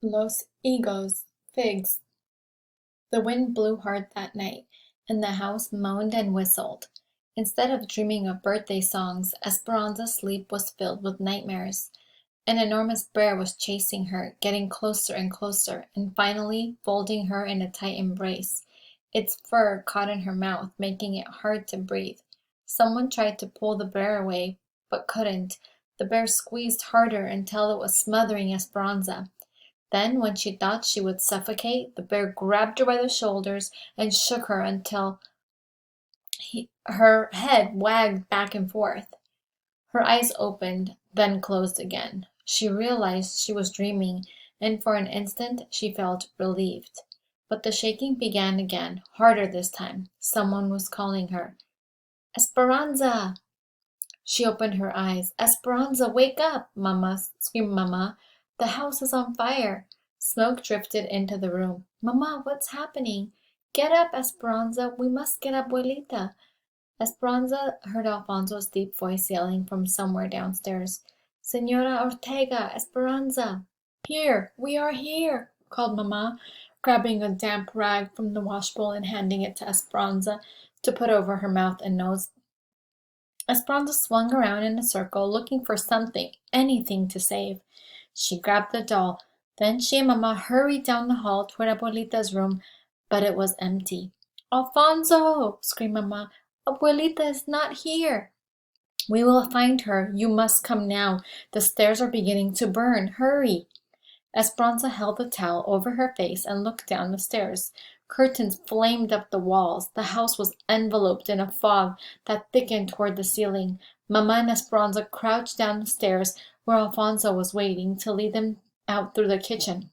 Los Higos, figs. The wind blew hard that night, and the house moaned and whistled. Instead of dreaming of birthday songs, Esperanza's sleep was filled with nightmares. An enormous bear was chasing her, getting closer and closer, and finally folding her in a tight embrace. Its fur caught in her mouth, making it hard to breathe. Someone tried to pull the bear away, but couldn't. The bear squeezed harder until it was smothering Esperanza. Then, when she thought she would suffocate, the bear grabbed her by the shoulders and shook her until her head wagged back and forth. Her eyes opened, then closed again. She realized she was dreaming, and for an instant she felt relieved. But the shaking began again, harder this time. Someone was calling her. Esperanza! She opened her eyes. Esperanza, wake up! Mama, screamed Mama. The house is on fire. Smoke drifted into the room. Mama, what's happening? Get up, Esperanza. We must get Abuelita. Esperanza heard Alfonso's deep voice yelling from somewhere downstairs. Senora Ortega, Esperanza. Here, we are here, called Mama, grabbing a damp rag from the washbowl and handing it to Esperanza to put over her mouth and nose. Esperanza swung around in a circle, looking for something, anything to save. She grabbed the doll. Then she and Mama hurried down the hall toward Abuelita's room, but it was empty. Alfonso! Screamed Mama. Abuelita is not here. We will find her. You must come now. The stairs are beginning to burn. Hurry! Esperanza held the towel over her face and looked down the stairs. Curtains flamed up the walls. The house was enveloped in a fog that thickened toward the ceiling. Mama and Esperanza crouched down the stairs where Alfonso was waiting to lead them out through the kitchen.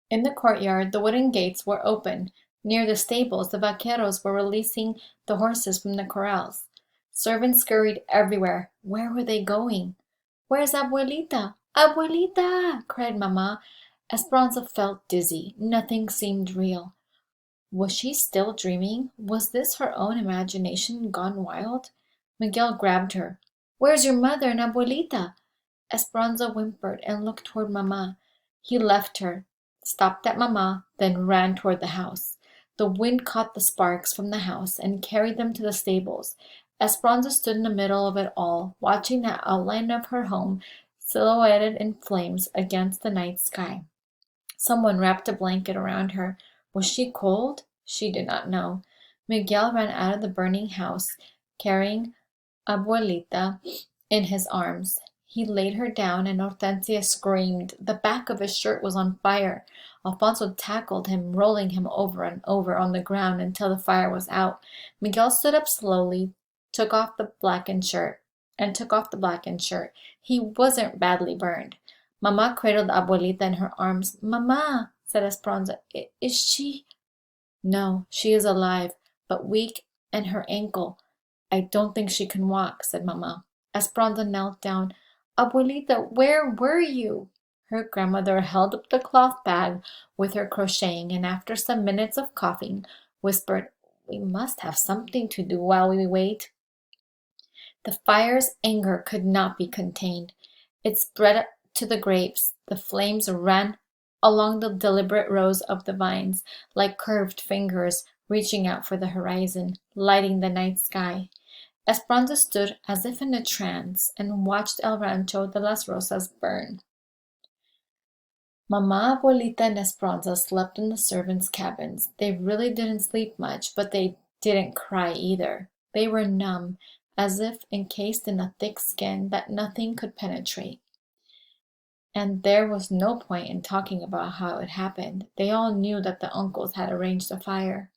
In the courtyard, the wooden gates were open. Near the stables, the vaqueros were releasing the horses from the corrals. Servants scurried everywhere. Where were they going? Where's Abuelita? Abuelita! Cried Mama. Esperanza felt dizzy. Nothing seemed real. Was she still dreaming? Was this her own imagination gone wild? Miguel grabbed her. Where's your mother and Abuelita? Esperanza whimpered and looked toward Mama. He left her, stopped at Mama, then ran toward the house. The wind caught the sparks from the house and carried them to the stables. Esperanza stood in the middle of it all, watching the outline of her home silhouetted in flames against the night sky. Someone wrapped a blanket around her. Was she cold? She did not know. Miguel ran out of the burning house, carrying Abuelita in his arms. He laid her down and Hortensia screamed. The back of his shirt was on fire. Alfonso tackled him, rolling him over and over on the ground until the fire was out. Miguel stood up slowly, took off the blackened shirt. He wasn't badly burned. Mama cradled Abuelita in her arms. Mama, said Esperanza, is she? No, she is alive, but weak and her ankle. I don't think she can walk, said Mama. Esperanza knelt down. Abuelita, where were you? Her grandmother held up the cloth bag with her crocheting and after some minutes of coughing, whispered, We must have something to do while we wait. The fire's anger could not be contained. It spread to the grapes. The flames ran along the deliberate rows of the vines, like curved fingers reaching out for the horizon, lighting the night sky. Esperanza stood as if in a trance and watched El Rancho de las Rosas burn. Mama, Abuelita, and Esperanza slept in the servants' cabins. They really didn't sleep much, but they didn't cry either. They were numb, as if encased in a thick skin that nothing could penetrate. And there was no point in talking about how it happened. They all knew that the uncles had arranged a fire.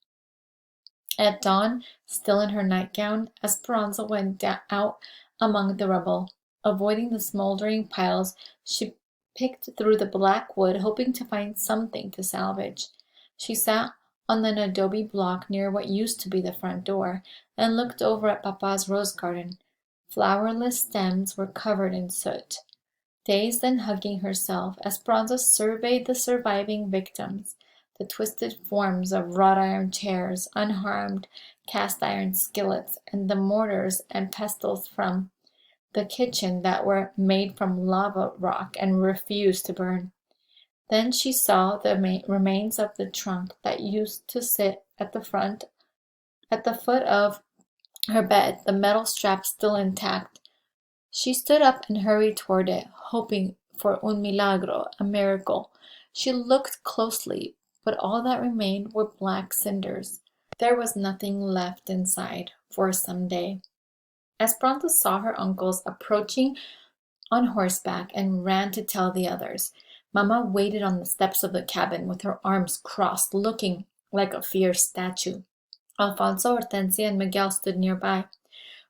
At dawn, still in her nightgown, Esperanza went out among the rubble. Avoiding the smoldering piles, she picked through the black wood, hoping to find something to salvage. She sat on an adobe block near what used to be the front door and looked over at Papa's rose garden. Flowerless stems were covered in soot. Dazed and hugging herself, Esperanza surveyed the surviving victims. The twisted forms of wrought iron chairs, unharmed cast iron skillets, and the mortars and pestles from the kitchen that were made from lava rock and refused to burn. Then she saw the remains of the trunk that used to sit at the foot of her bed, the metal strap still intact. She stood up and hurried toward it, hoping for un milagro, a miracle. She looked closely, but all that remained were black cinders. There was nothing left inside for some day. Esperanza saw her uncles approaching on horseback and ran to tell the others. Mamma waited on the steps of the cabin with her arms crossed, looking like a fierce statue. Alfonso, Hortensia, and Miguel stood nearby.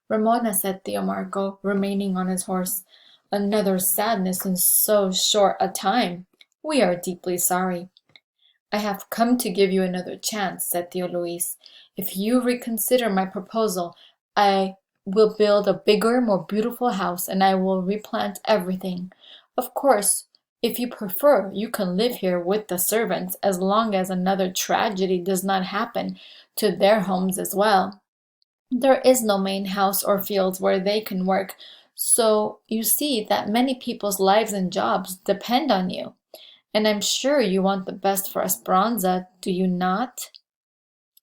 "Ramona," said Tio Marco, remaining on his horse, "another sadness in so short a time. We are deeply sorry." "I have come to give you another chance," said Tio Luis. "If you reconsider my proposal, I will build a bigger, more beautiful house, and I will replant everything. Of course, if you prefer, you can live here with the servants as long as another tragedy does not happen to their homes as well. There is no main house or fields where they can work, so you see that many people's lives and jobs depend on you. And I'm sure you want the best for Esperanza, do you not?"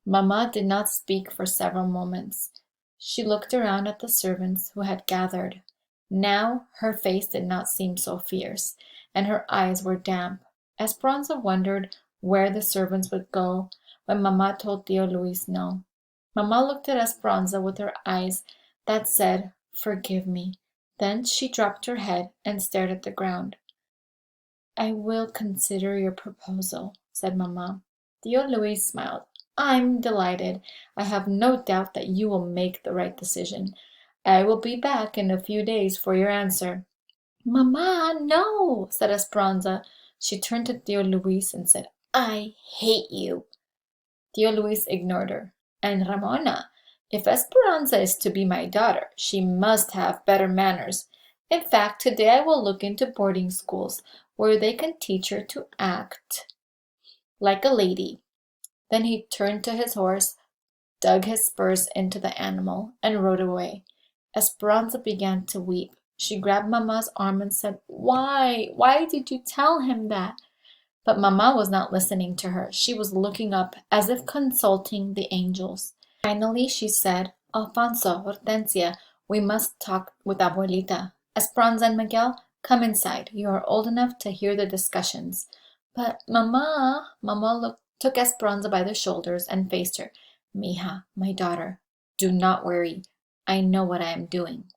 Mamma did not speak for several moments. She looked around at the servants who had gathered. Now her face did not seem so fierce, and her eyes were damp. Esperanza wondered where the servants would go when Mamma told Tio Luis no. Mamma looked at Esperanza with her eyes that said, "Forgive me." Then she dropped her head and stared at the ground. "I will consider your proposal," said Mamma. Tio Luis smiled. "I'm delighted. I have no doubt that you will make the right decision. I will be back in a few days for your answer." "Mamma, no!" said Esperanza. She turned to Tio Luis and said, "I hate you." Tio Luis ignored her. "And Ramona, if Esperanza is to be my daughter, she must have better manners. In fact, today I will look into boarding schools where they can teach her to act like a lady." Then he turned to his horse, dug his spurs into the animal, and rode away. Esperanza began to weep. She grabbed Mamma's arm and said, "Why? Why did you tell him that?" But Mamma was not listening to her. She was looking up, as if consulting the angels. Finally she said, "Alfonso, Hortensia, we must talk with Abuelita. Esperanza and Miguel, come inside. You are old enough to hear the discussions." "But, Mamma," took Esperanza by the shoulders and faced her. "Mija, my daughter, do not worry. I know what I am doing."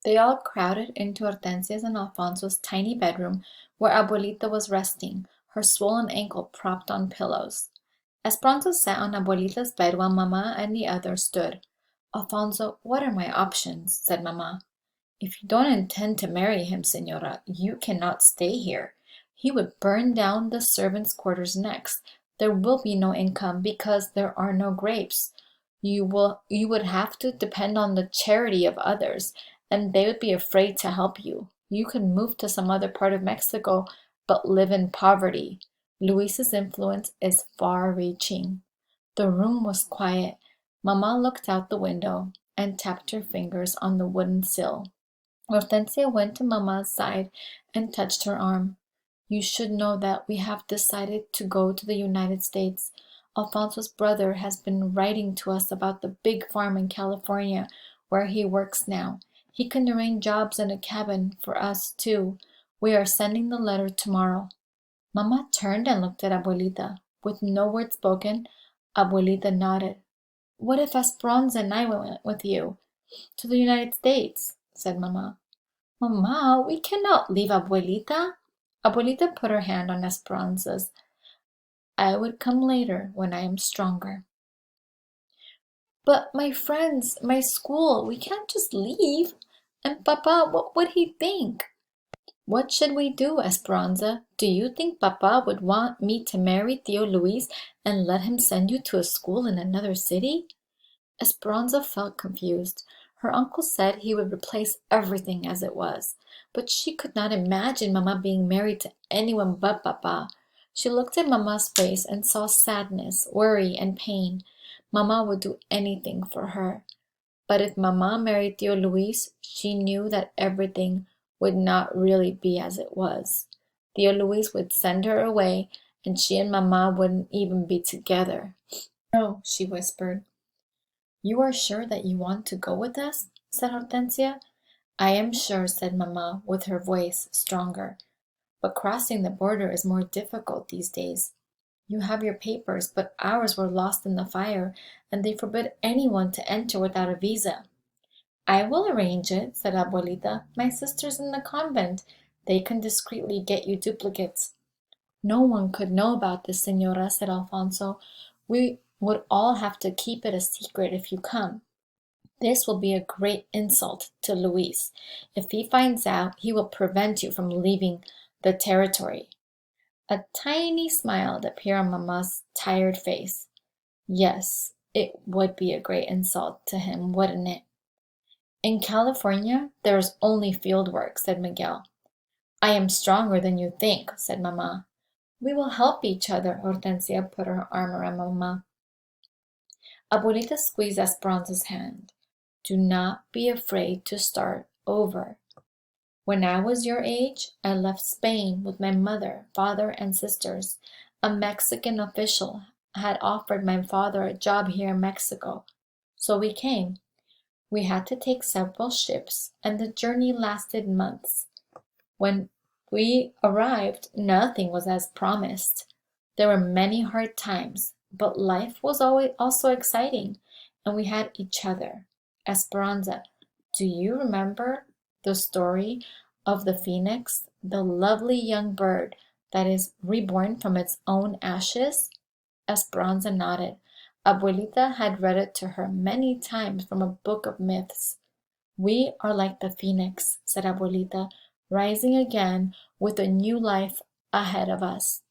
They all crowded into Hortensia's and Alfonso's tiny bedroom where Abuelita was resting, her swollen ankle propped on pillows. Esperanza sat on Abuelita's bed while Mamma and the others stood. "Alfonso, what are my options?" said Mamma. "If you don't intend to marry him, Señora, you cannot stay here. He would burn down the servants' quarters next. There will be no income because there are no grapes. You would have to depend on the charity of others, and they would be afraid to help you. You could move to some other part of Mexico, but live in poverty. Luis's influence is far-reaching." The room was quiet. Mamma looked out the window and tapped her fingers on the wooden sill. Hortensia went to Mamma's side and touched her arm. "You should know that we have decided to go to the United States. Alfonso's brother has been writing to us about the big farm in California where he works now. He can arrange jobs and a cabin for us, too. We are sending the letter tomorrow." Mamma turned and looked at Abuelita. With no word spoken, Abuelita nodded. "What if Esperanza and I went with you to the United States?" said Mamma. "Mamma, we cannot leave Abuelita." Abuelita put her hand on Esperanza's. "I would come later when I am stronger." "But my friends, my school, we can't just leave. And Papa, what would he think?" "What should we do, Esperanza? Do you think Papa would want me to marry Tio Luis and let him send you to a school in another city?" Esperanza felt confused. Her uncle said he would replace everything as it was, but she could not imagine Mamma being married to anyone but Papa. She looked at Mamma's face and saw sadness, worry, and pain. Mamma would do anything for her. But if Mamma married Tio Luis, she knew that everything would not really be as it was. Tio Luis would send her away, and she and Mamma wouldn't even be together. "No," she whispered. "You are sure that you want to go with us?" said Hortensia. "I am sure," said Mamma, with her voice stronger. "But crossing the border is more difficult these days. You have your papers, but ours were lost in the fire, and they forbid anyone to enter without a visa." "I will arrange it," said Abuelita. "My sisters in the convent. They can discreetly get you duplicates." "No one could know about this, Señora," said Alfonso. "We would all have to keep it a secret if you come. This will be a great insult to Luis. If he finds out, he will prevent you from leaving the territory." A tiny smile appeared on Mamma's tired face. Yes, it would be a great insult to him, wouldn't it? "In California, there is only field work," said Miguel. "I am stronger than you think," said Mamma. "We will help each other." Hortensia put her arm around Mamma. Abuelita squeezed Esperanza's hand. "Do not be afraid to start over. When I was your age, I left Spain with my mother, father, and sisters. A Mexican official had offered my father a job here in Mexico, so we came. We had to take several ships, and the journey lasted months. When we arrived, nothing was as promised. There were many hard times, but life was always also exciting, and we had each other. Esperanza, do you remember the story of the phoenix, the lovely young bird that is reborn from its own ashes?" Esperanza nodded. Abuelita had read it to her many times from a book of myths. "We are like the phoenix," said Abuelita, "rising again with a new life ahead of us."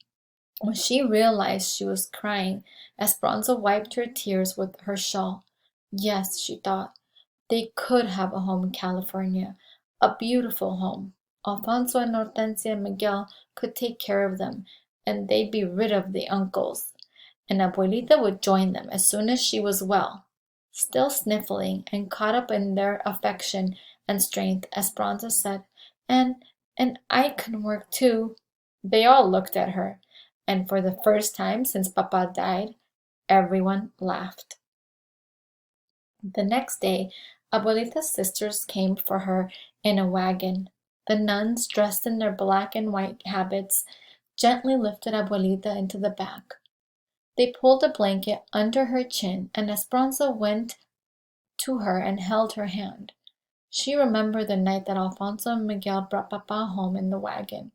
When she realized she was crying, Esperanza wiped her tears with her shawl. Yes, she thought, they could have a home in California, a beautiful home. Alfonso and Hortensia and Miguel could take care of them, and they'd be rid of the uncles. And Abuelita would join them as soon as she was well. Still sniffling and caught up in their affection and strength, Esperanza said, and I can work too." They all looked at her, and for the first time since Papa died, everyone laughed. The next day, Abuelita's sisters came for her in a wagon. The nuns, dressed in their black and white habits, gently lifted Abuelita into the back. They pulled a blanket under her chin, and Esperanza went to her and held her hand. She remembered the night that Alfonso and Miguel brought Papa home in the wagon.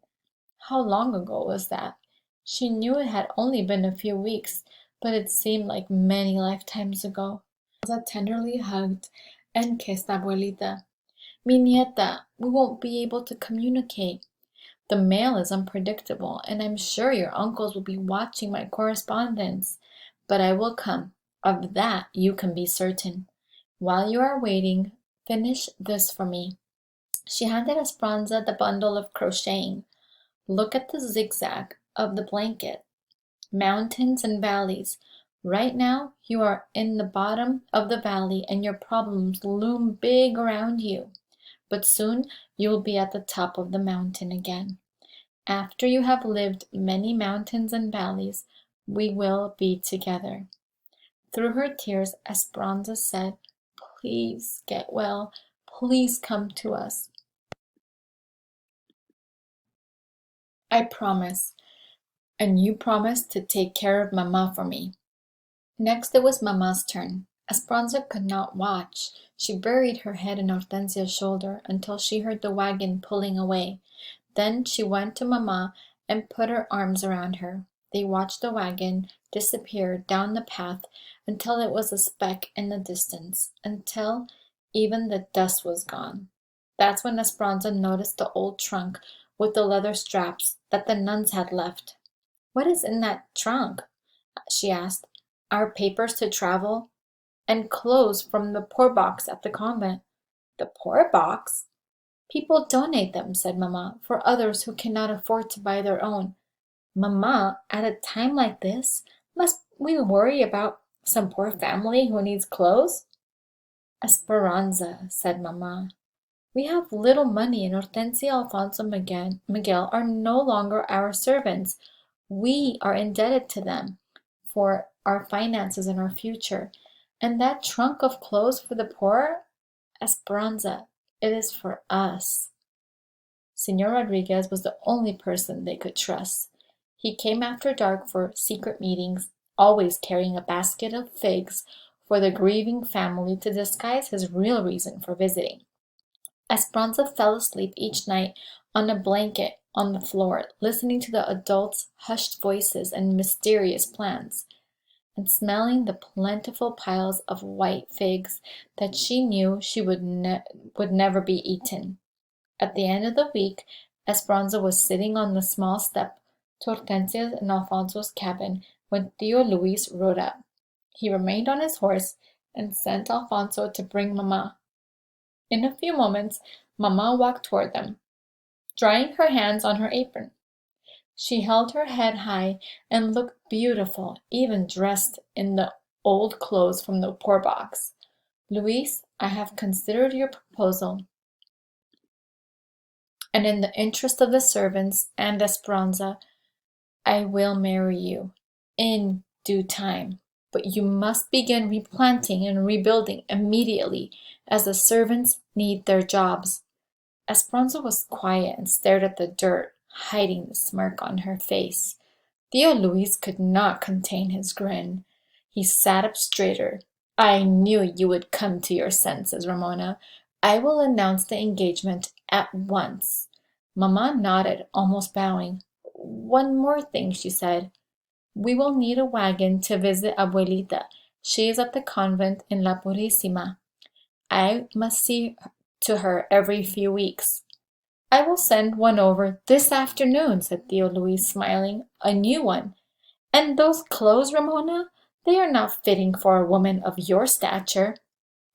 How long ago was that? She knew it had only been a few weeks, but it seemed like many lifetimes ago. Rosa tenderly hugged and kissed Abuelita. "Mi nieta, we won't be able to communicate. The mail is unpredictable, and I'm sure your uncles will be watching my correspondence. But I will come. Of that you can be certain. While you are waiting, finish this for me." She handed Esperanza the bundle of crocheting. "Look at the zigzag of the blanket. Mountains and valleys. Right now you are in the bottom of the valley and your problems loom big around you. But soon you will be at the top of the mountain again. After you have lived many mountains and valleys, we will be together." Through her tears, Esperanza said, "Please get well. Please come to us." "I promise. And you promise to take care of Mamma for me." Next it was Mamma's turn. Esperanza could not watch. She buried her head in Hortensia's shoulder until she heard the wagon pulling away. Then she went to Mamma and put her arms around her. They watched the wagon disappear down the path until it was a speck in the distance, until even the dust was gone. That's when Esperanza noticed the old trunk with the leather straps that the nuns had left. "What is in that trunk?" she asked. "Our papers to travel, and clothes from the poor box at the convent." "The poor box?" "People donate them," said Mamma, "for others who cannot afford to buy their own." "Mamma, at a time like this, must we worry about some poor family who needs clothes?" "Esperanza," said Mamma, We have little money, and Hortensia, Alfonso, Miguel are no longer our servants. We are indebted to them for our finances and our future. And that trunk of clothes for the poor, Esperanza, it is for us. Señor Rodriguez was the only person they could trust. He came after dark for secret meetings, always carrying a basket of figs for the grieving family to disguise his real reason for visiting. Esperanza fell asleep each night on a blanket on the floor, listening to the adults' hushed voices and mysterious plans, and smelling the plentiful piles of white figs that she knew would never be eaten. At the end of the week, Esperanza was sitting on the small step to Hortensia's and Alfonso's cabin when Tio Luis rode up. He remained on his horse and sent Alfonso to bring Mamma. In a few moments, Mamma walked toward them, drying her hands on her apron. She held her head high and looked beautiful, even dressed in the old clothes from the poor box. Luis, I have considered your proposal, and in the interest of the servants and Esperanza, I will marry you in due time. But you must begin replanting and rebuilding immediately, as the servants need their jobs. Esperanza was quiet and stared at the dirt, hiding the smirk on her face. Theo Luis could not contain his grin. He sat up straighter. I knew you would come to your senses, Ramona. I will announce the engagement at once. Mamma nodded, almost bowing. One more thing, she said. We will need a wagon to visit Abuelita. She is at the convent in La Purísima. I must see to her every few weeks. I will send one over this afternoon, said Theo Luis, smiling. A new one. And those clothes, Ramona? They are not fitting for a woman of your stature.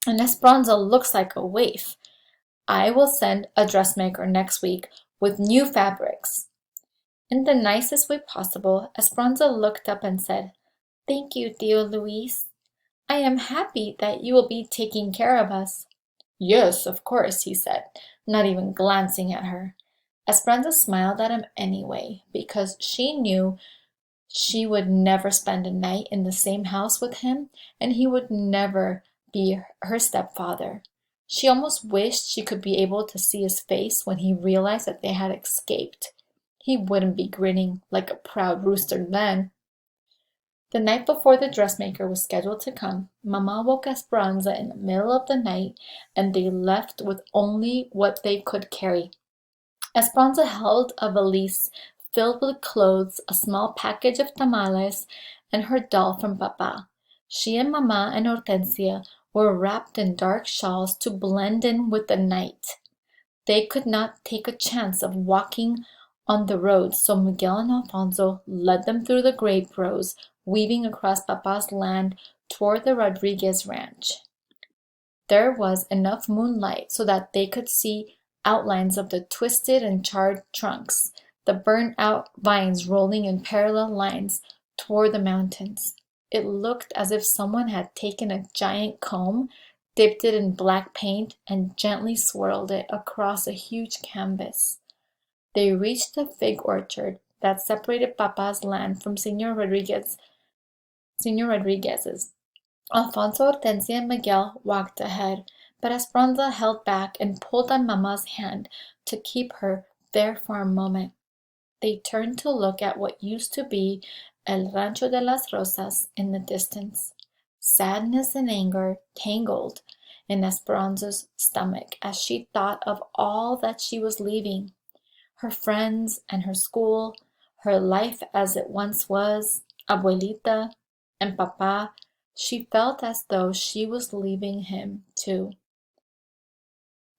And Esperanza looks like a waif. I will send a dressmaker next week with new fabrics. In the nicest way possible, Esperanza looked up and said, Thank you, Theo Luis. I am happy that you will be taking care of us. Yes, of course, he said, not even glancing at her. Esperanza smiled at him anyway, because she knew she would never spend a night in the same house with him, and he would never be her stepfather. She almost wished she could be able to see his face when he realized that they had escaped. He wouldn't be grinning like a proud rooster then. The night before the dressmaker was scheduled to come, Mamma woke Esperanza in the middle of the night, and they left with only what they could carry. Esperanza held a valise filled with clothes, a small package of tamales, and her doll from Papa. She and Mamma and Hortensia were wrapped in dark shawls to blend in with the night. They could not take a chance of walking on the road, so Miguel and Alfonso led them through the grape rows, weaving across Papa's land toward the Rodriguez ranch. There was enough moonlight so that they could see outlines of the twisted and charred trunks, the burnt-out vines rolling in parallel lines toward the mountains. It looked as if someone had taken a giant comb, dipped it in black paint, and gently swirled it across a huge canvas. They reached the fig orchard that separated Papa's land from Señor Rodriguez's. Alfonso, Hortensia, and Miguel walked ahead, but Esperanza held back and pulled on Mamma's hand to keep her there for a moment. They turned to look at what used to be El Rancho de las Rosas in the distance. Sadness and anger tangled in Esperanza's stomach as she thought of all that she was leaving. Her friends and her school, her life as it once was, Abuelita and Papa. She felt as though she was leaving him too.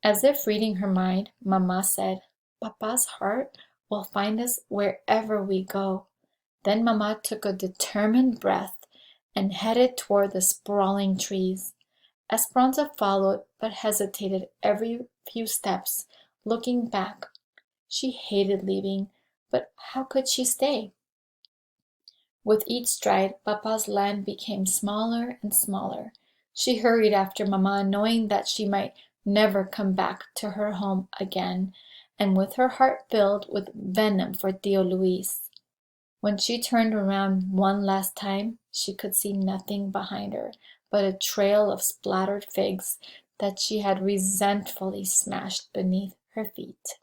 As if reading her mind, Mamma said, Papa's heart will find us wherever we go. Then Mamma took a determined breath and headed toward the sprawling trees. Esperanza followed but hesitated every few steps, looking back. She hated leaving, but how could she stay? With each stride, Papa's land became smaller and smaller. She hurried after Mamma, knowing that she might never come back to her home again, and with her heart filled with venom for Tio Luis. When she turned around one last time, she could see nothing behind her but a trail of splattered figs that she had resentfully smashed beneath her feet.